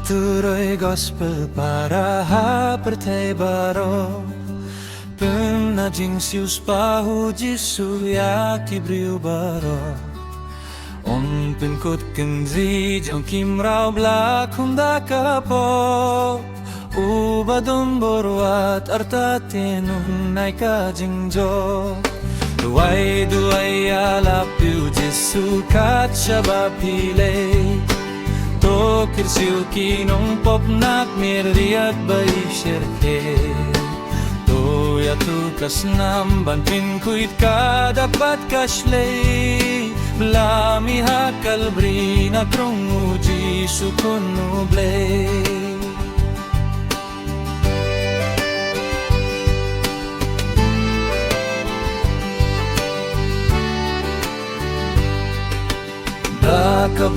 turoi gospel para pyrthei baroh. Până jinsius pahu jisu yaki briu baroh. On pinkut kenzi jong kim rau bla kunda kapo. Ubadun borwat artatinun naika jingjo. Duai alapiu jisu kat shabapile. To kirsiu kinong pop nak miriat bay sherke. To ya tu kasnam banpin kuit ka dapat kashlay. Blami hakalbri na krong uji sukun ublay.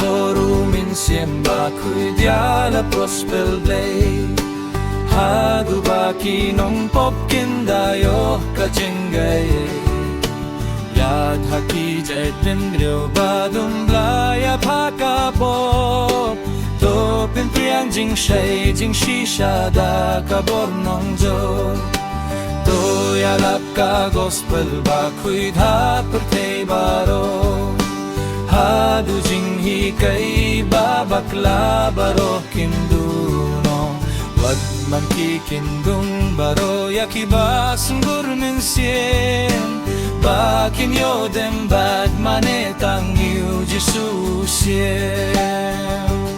Baroh mynsiem bakui diala prospel blay. Hadu baki nong pop kindayo ka jingrwai. Yad haki jaitin griyo badum blaya phaka pop. To pin priang jing shay jing shisha da ka bor nong jo. To yalap ka gospel bakui dha pyrthei baroh. Hadu jinghi kay babakla baroh kinduno. Wag man kikindung baroh yakiba sunggur mynsiem. Bakin yodem bad manetang yu jisu siem.